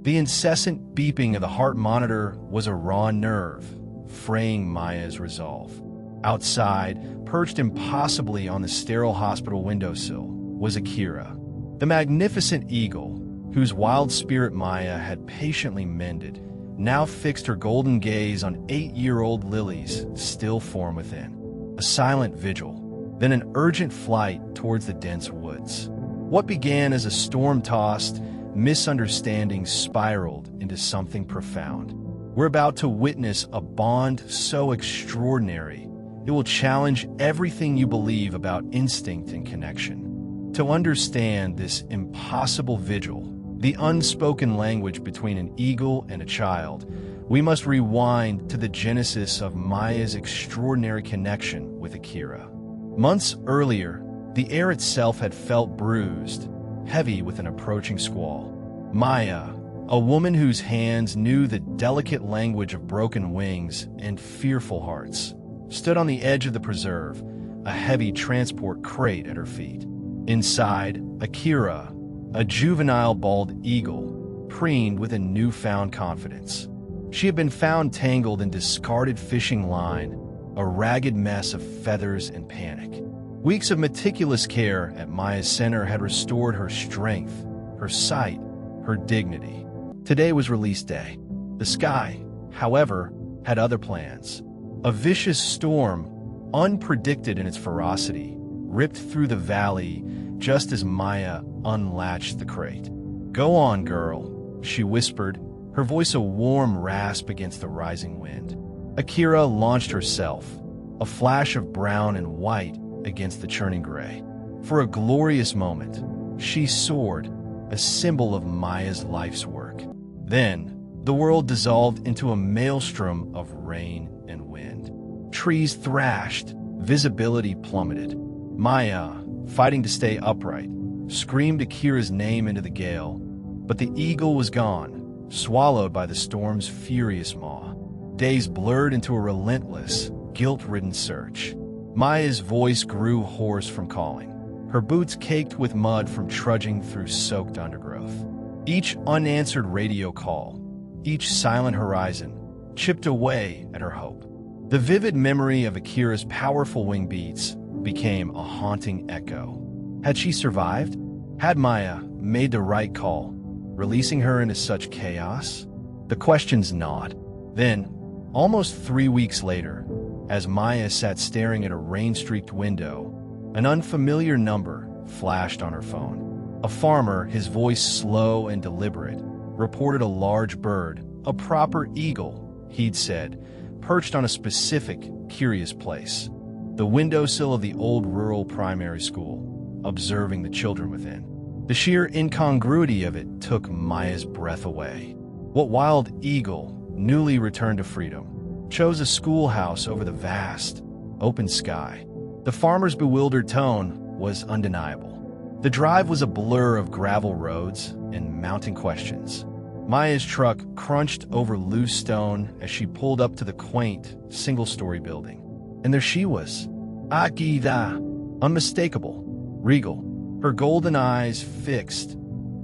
The incessant beeping of the heart monitor was a raw nerve, fraying Maya's resolve. Outside, perched impossibly on the sterile hospital windowsill, was Akira, the magnificent eagle, whose wild spirit Maya had patiently mended, now fixed her golden gaze on 8-year-old Lily's still form within. A silent vigil, then an urgent flight towards the dense woods. What began as a storm-tossed misunderstanding spiraled into something profound. We're about to witness a bond so extraordinary, it will challenge everything you believe about instinct and connection. To understand this impossible vigil, the unspoken language between an eagle and a child, we must rewind to the genesis of Maya's extraordinary connection with Akira. Months earlier, the air itself had felt bruised, heavy with an approaching squall. Maya, a woman whose hands knew the delicate language of broken wings and fearful hearts, stood on the edge of the preserve, a heavy transport crate at her feet. Inside, Akira, a juvenile bald eagle, preened with a newfound confidence. She had been found tangled in discarded fishing line, a ragged mess of feathers and panic. Weeks of meticulous care at Maya's center had restored her strength, her sight, her dignity. Today was release day. The sky, however, had other plans. A vicious storm, unpredicted in its ferocity, ripped through the valley just as Maya unlatched the crate. "Go on, girl," she whispered, her voice a warm rasp against the rising wind. Akira launched herself, a flash of brown and white against the churning gray. For a glorious moment, she soared, a symbol of Maya's life's work. Then, the world dissolved into a maelstrom of rain and wind. Trees thrashed, visibility plummeted. Maya, fighting to stay upright, screamed Akira's name into the gale, but the eagle was gone, swallowed by the storm's furious maw. Days blurred into a relentless, guilt-ridden search. Maya's voice grew hoarse from calling, her boots caked with mud from trudging through soaked undergrowth. Each unanswered radio call, each silent horizon, chipped away at her hope. The vivid memory of Akira's powerful wing beats became a haunting echo. Had she survived? Had Maya made the right call, releasing her into such chaos? The questions gnawed. Then, almost 3 weeks later, as Maya sat staring at a rain-streaked window, an unfamiliar number flashed on her phone. A farmer, his voice slow and deliberate, reported a large bird, a proper eagle, he'd said, perched on a specific, curious place. The windowsill of the old rural primary school, observing the children within. The sheer incongruity of it took Maya's breath away. What wild eagle, newly returned to freedom, chose a schoolhouse over the vast, open sky? The farmer's bewildered tone was undeniable. The drive was a blur of gravel roads and mounting questions. Maya's truck crunched over loose stone as she pulled up to the quaint, single-story building. And there she was, Akira, unmistakable, regal, her golden eyes fixed,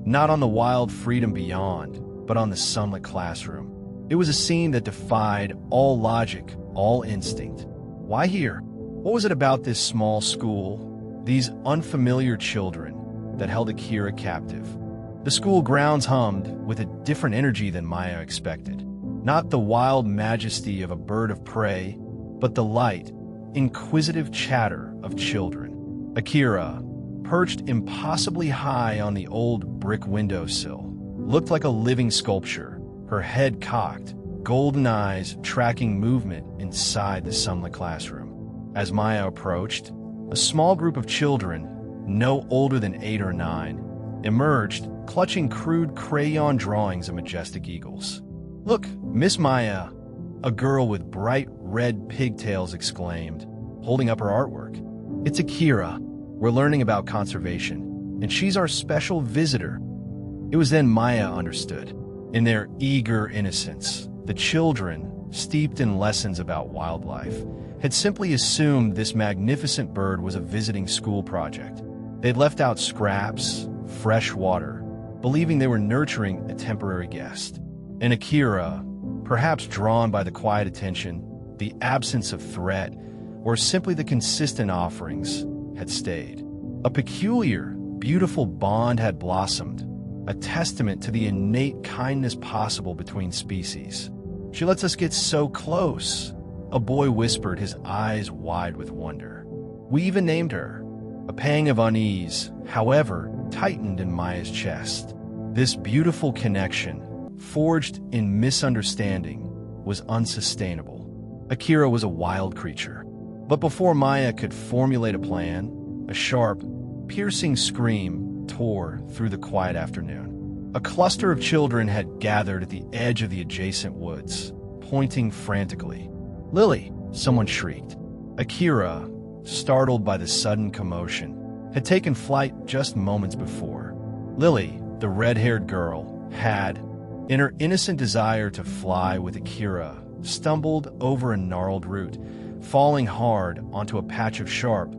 not on the wild freedom beyond, but on the sunlit classroom. It was a scene that defied all logic, all instinct. Why here? What was it about this small school, these unfamiliar children, that held Akira captive? The school grounds hummed with a different energy than Maya expected. Not the wild majesty of a bird of prey, but the light, inquisitive chatter of children. Akira, perched impossibly high on the old brick windowsill, looked like a living sculpture, her head cocked, golden eyes tracking movement inside the sunlit classroom. As Maya approached, a small group of children, no older than 8 or 9, emerged, clutching crude crayon drawings of majestic eagles. "Look, Miss Maya," a girl with bright red pigtails exclaimed, holding up her artwork. "It's Akira. We're learning about conservation, and she's our special visitor." It was then Maya understood. In their eager innocence, the children, steeped in lessons about wildlife, had simply assumed this magnificent bird was a visiting school project. They'd left out scraps, fresh water, believing they were nurturing a temporary guest. And Akira, perhaps drawn by the quiet attention, the absence of threat, or simply the consistent offerings, had stayed. A peculiar, beautiful bond had blossomed, a testament to the innate kindness possible between species. "She lets us get so close," a boy whispered, his eyes wide with wonder. "We even named her." A pang of unease, however, tightened in Maya's chest. This beautiful connection, forged in misunderstanding, was unsustainable. Akira was a wild creature. But before Maya could formulate a plan, a sharp, piercing scream tore through the quiet afternoon. A cluster of children had gathered at the edge of the adjacent woods, pointing frantically. "Lily!" someone shrieked. Akira, startled by the sudden commotion, had taken flight just moments before. Lily, the red-haired girl, had, in her innocent desire to fly with Akira, stumbled over a gnarled root, falling hard onto a patch of sharp,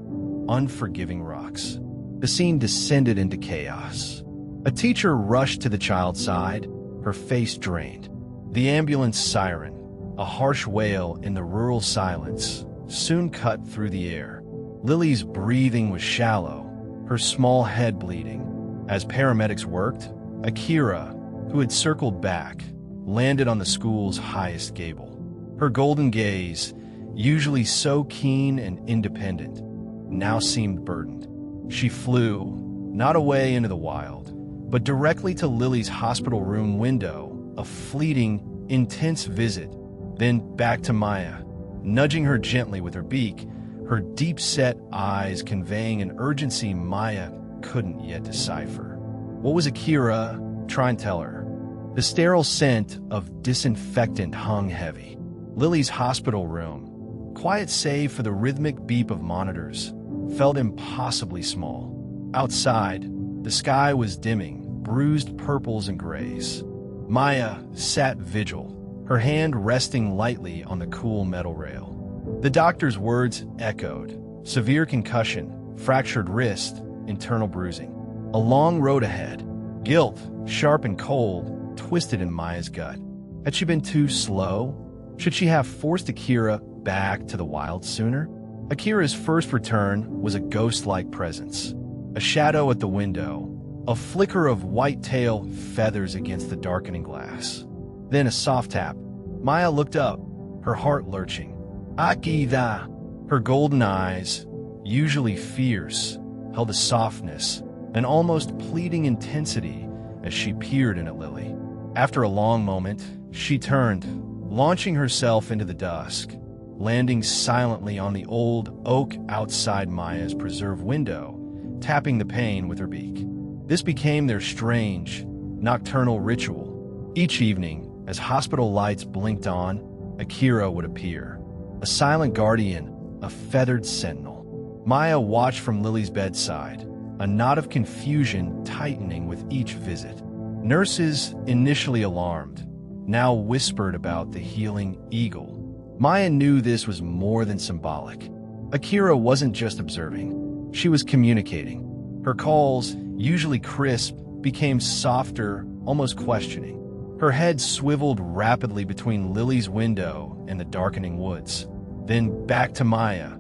unforgiving rocks. The scene descended into chaos. A teacher rushed to the child's side, her face drained. The ambulance siren, a harsh wail in the rural silence, soon cut through the air. Lily's breathing was shallow, her small head bleeding. As paramedics worked, Akira, who had circled back, landed on the school's highest gable. Her golden gaze, usually so keen and independent, now seemed burdened. She flew, not away into the wild, but directly to Lily's hospital room window, a fleeting, intense visit, then back to Maya, nudging her gently with her beak, her deep-set eyes conveying an urgency Maya couldn't yet decipher. What was Akira trying to tell her? The sterile scent of disinfectant hung heavy. Lily's hospital room, quiet save for the rhythmic beep of monitors, felt impossibly small. Outside, the sky was dimming, bruised purples and grays. Maya sat Vigil, her hand resting lightly on the cool metal rail. The doctor's words echoed. Severe concussion, fractured wrist, internal bruising. A long road ahead. Guilt, sharp and cold, twisted in Maya's gut. Had she been too slow? Should she have forced Akira back to the wild sooner? Akira's first return was a ghost-like presence. A shadow at the window, a flicker of white tail feathers against the darkening glass. Then a soft tap. Maya looked up, her heart lurching. Akira! Her golden eyes, usually fierce, held a softness, an almost pleading intensity as she peered in at Lily. After a long moment, she turned, launching herself into the dusk, landing silently on the old oak outside Maya's preserved window, tapping the pane with her beak. This became their strange, nocturnal ritual. Each evening, as hospital lights blinked on, Akira would appear. A silent guardian, a feathered sentinel. Maya watched from Lily's bedside, a knot of confusion tightening with each visit. Nurses, initially alarmed, now whispered about the healing eagle. Maya knew this was more than symbolic. Akira wasn't just observing, she was communicating. Her calls, usually crisp, became softer, almost questioning. Her head swiveled rapidly between Lily's window and the darkening woods, then back to Maya,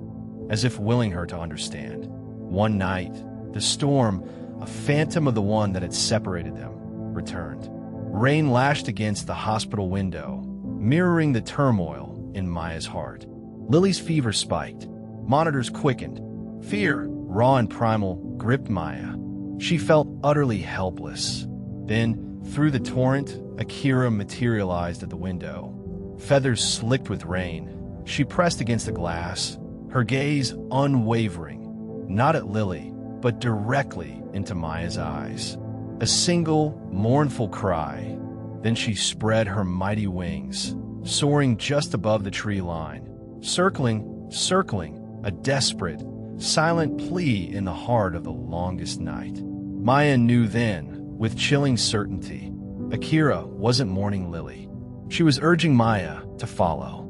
as if willing her to understand. One night, the storm, a phantom of the one that had separated them, returned. Rain lashed against the hospital window, mirroring the turmoil in Maya's heart. Lily's fever spiked. Monitors quickened. Fear, raw and primal, gripped Maya. She felt utterly helpless. Then, through the torrent, Akira materialized at the window. Feathers slicked with rain. She pressed against the glass, her gaze unwavering, not at Lily, but directly into Maya's eyes. A single, mournful cry. Then she spread her mighty wings, soaring just above the tree line, circling, a desperate, silent plea in the heart of the longest night. Maya knew then, with chilling certainty, Akira wasn't mourning Lily. She was urging Maya to follow.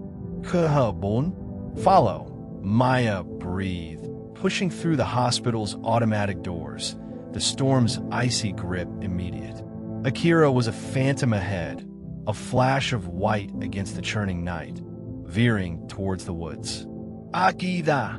Bon? Follow. Maya breathed, pushing through the hospital's automatic doors, the storm's icy grip immediate. Akira was a phantom ahead, a flash of white against the churning night, veering towards the woods. Akira!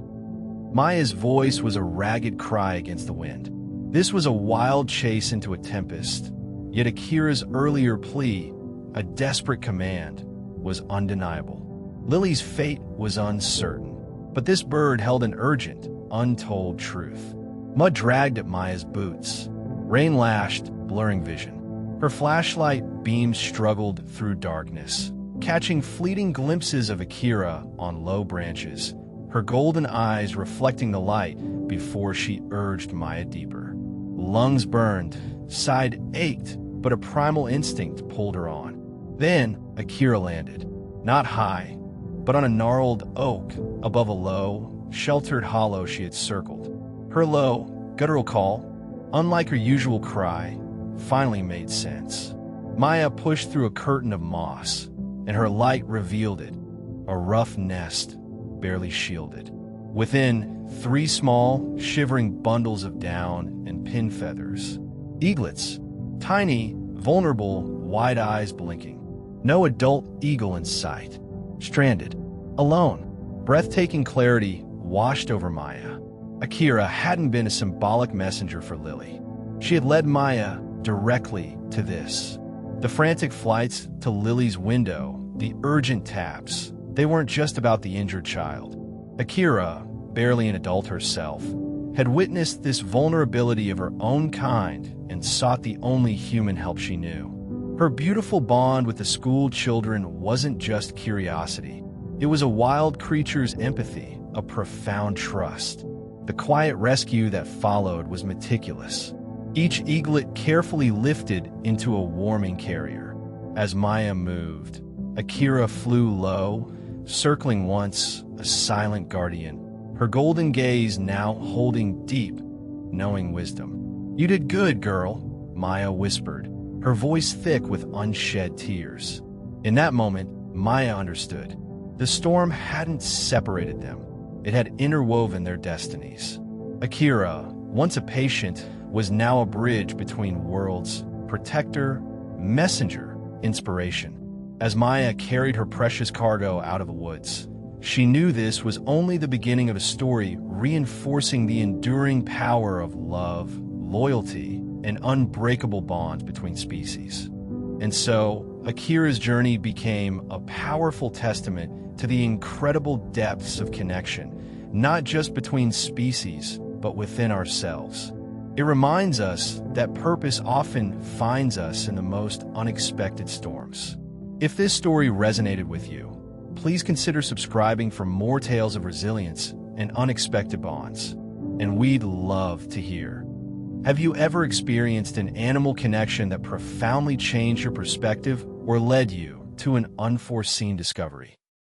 Maya's voice was a ragged cry against the wind. This was a wild chase into a tempest, yet Akira's earlier plea, a desperate command, was undeniable. Lily's fate was uncertain, but this bird held an urgent, untold truth. Mud dragged at Maya's boots. Rain lashed, blurring vision. Her flashlight beams struggled through darkness, catching fleeting glimpses of Akira on low branches, her golden eyes reflecting the light before she urged Maya deeper. Lungs burned, side ached, but a primal instinct pulled her on. Then Akira landed, not high, but on a gnarled oak above a low, sheltered hollow she had circled. Her low, guttural call, unlike her usual cry, finally made sense. Maya pushed through a curtain of moss, and her light revealed it, a rough nest, barely shielded. Within, 3 small, shivering bundles of down and pin feathers. Eaglets, tiny, vulnerable, wide eyes blinking. No adult eagle in sight. Stranded, alone. Breathtaking clarity washed over Maya. Akira hadn't been a symbolic messenger for Lily. She had led Maya directly to this. The frantic flights to Lily's window, the urgent taps, they weren't just about the injured child. Akira, barely an adult herself, had witnessed this vulnerability of her own kind and sought the only human help she knew. Her beautiful bond with the school children wasn't just curiosity. It was a wild creature's empathy, a profound trust. The quiet rescue that followed was meticulous. Each eaglet carefully lifted into a warming carrier. As Maya moved, Akira flew low, circling once, a silent guardian, her golden gaze now holding deep, knowing wisdom. "You did good, girl," Maya whispered, her voice thick with unshed tears. In that moment, Maya understood. The storm hadn't separated them. It had interwoven their destinies. Akira, once a patient, was now a bridge between worlds, protector, messenger, inspiration. As Maya carried her precious cargo out of the woods, she knew this was only the beginning of a story reinforcing the enduring power of love, loyalty, and unbreakable bonds between species. And so, Akira's journey became a powerful testament to the incredible depths of connection, not just between species, but within ourselves. It reminds us that purpose often finds us in the most unexpected storms. If this story resonated with you, please consider subscribing for more tales of resilience and unexpected bonds. And we'd love to hear. Have you ever experienced an animal connection that profoundly changed your perspective or led you to an unforeseen discovery?